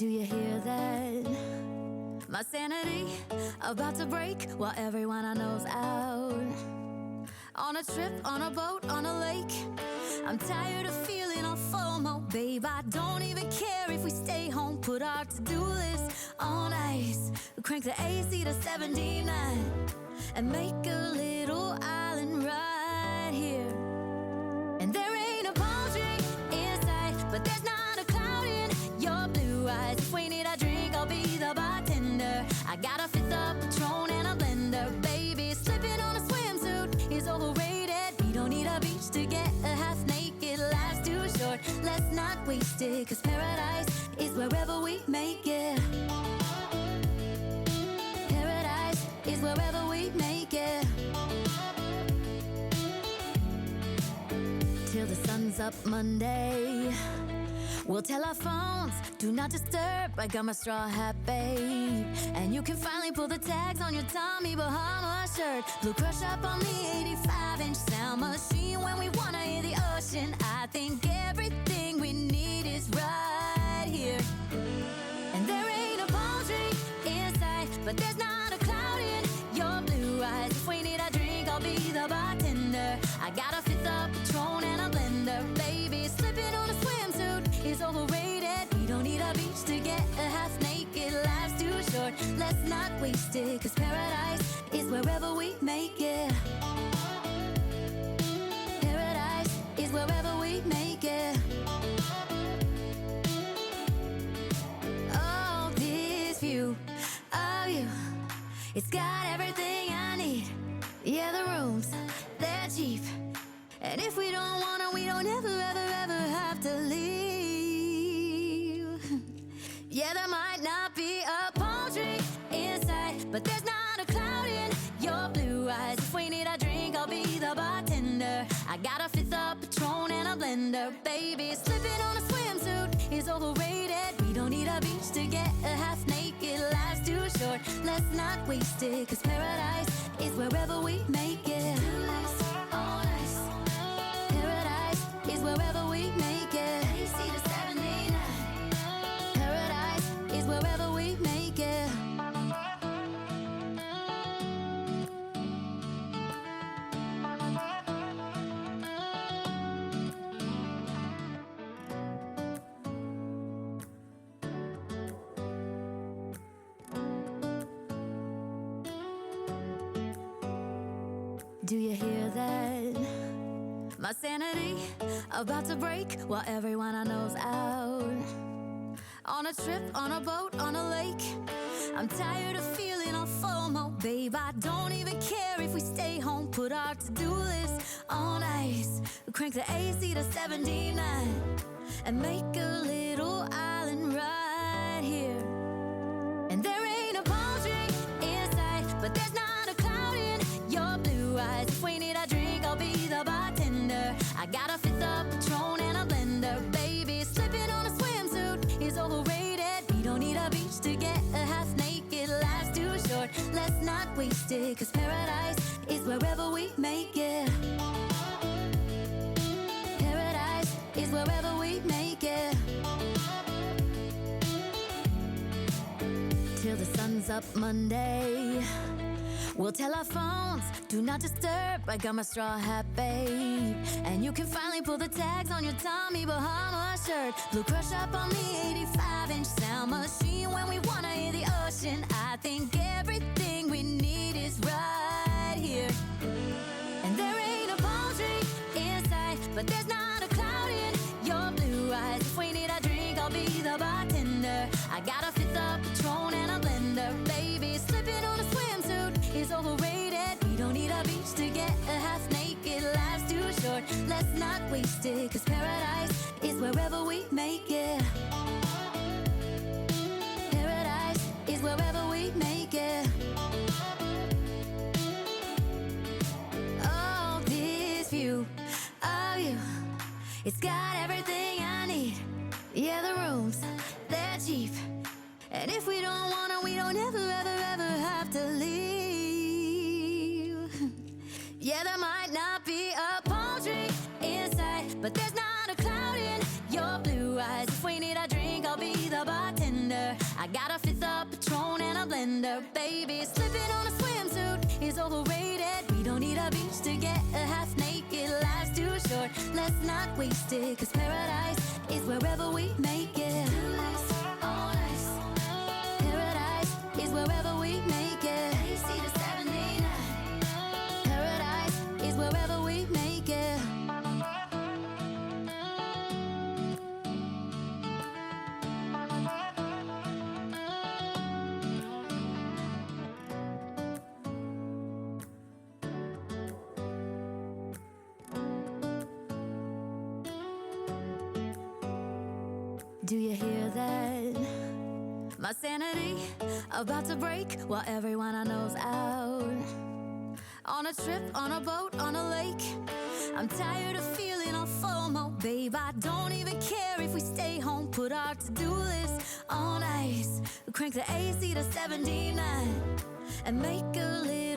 Do you hear that? My sanity about to break while everyone I know's out. On a trip, on a boat, on a lake. I'm tired of feeling all FOMO, babe. I don't even care if we stay home. Put our to-do list on ice. Crank the AC to 79 and make a little island right here. And there ain't a palm tree in sight, but there's not a cloud in your blue eyes. If we need a drink, I'll be the bartender. I got a fifth of Patron and a blender, baby. Slipping on a swimsuit is overrated. We don't need a beach to get a half naked. Life's too short, let's not waste it, 'cause paradise is wherever we make it. Paradise is wherever we make it. Till the sun's up Monday, we'll tell our phones, do not disturb. I got my straw hat, babe. And you can finally pull the tags on your Tommy Bahama shirt. Blue crush up on the 85-inch sound machine. When we wanna hear the ocean, I think everything we need is right here. And there ain't a palm tree in sight, but there's not a cloud in your blue eyes. If we need a drink, I'll be the bartender. I got a fifth of Patron and a blender, baby. Slipping on a swimsuit is overrated. We don't need a beach to get a half naked. Life's too short, let's not waste it, 'cause paradise is wherever we make it. Paradise is wherever we make it. Oh, this view of you, it's got everything I need. Yeah, the rooms, they're cheap. And if we don't wanna, we don't ever, ever, ever have to leave. Yeah, there might not be a palm tree in sight, but there's not a cloud in your blue eyes. If we need a drink, I'll be the bartender. I got a fifth of Patron and a blender, baby. Slipping on a swimsuit is overrated. We don't need a beach to get a half naked. Life's too short, let's not waste it, 'cause paradise is wherever we make it. On ice. Paradise is wherever we make it. AC to 79. Paradise is wherever we make it. Do you hear that? My sanity about to break while everyone I know's out. On a trip, on a boat, on a lake. I'm tired of feeling all FOMO, babe. I don't even care if we stay home. Put our to-do list on ice. Crank the AC to 79 and make a little island right here. And there ain't a palm tree in sight, but there's not a cloud in your blue eyes. If we need a drink, I'll be the bartender. I got a fifth of Patron and a blender, baby. Slipping on a swimsuit is overrated. We don't need a beach to get a half naked. Life's too short, let's not waste it, 'cause paradise is wherever we make it. Paradise is wherever we make it. Till the sun's up Monday, we'll tell our phones, do not disturb. I got my straw hat, babe. And you can finally pull the tags on your Tommy Bahama shirt. Blue crush up on the 85-inch sound machine. When we wanna hear the ocean, I think everything we need is right here. And there ain't a palm tree in sight, but there's not a cloud in your blue eyes. If we need a drink, I'll be the bartender. I got a fifth of Patron and a blender, baby. Slipping on a swimsuit is overrated. We don't need a beach to get a half naked. Life's too short, let's not waste it, 'cause paradise is wherever we make it. Paradise is wherever we make it. Oh, this view of you, it's got everything I need. Yeah, the rooms, they're cheap. And if we don't wanna, we don't ever, ever, ever have to leave. Yeah, there might not be a palm tree in sight, but there's not a cloud in your blue eyes. If we need a baby. Slipping on a swimsuit is overrated. We don't need a beach to get a half naked. Life's too short, let's not waste it. Cause paradise is wherever we make it. Paradise is wherever we make it. Paradise is wherever we make it. Do you hear that? My sanity about to break while everyone I know's out. On a trip, on a boat, on a lake. I'm tired of feeling all FOMO, babe. I don't even care if we stay home. Put our to-do list on ice. Crank the AC to 79 and make a list.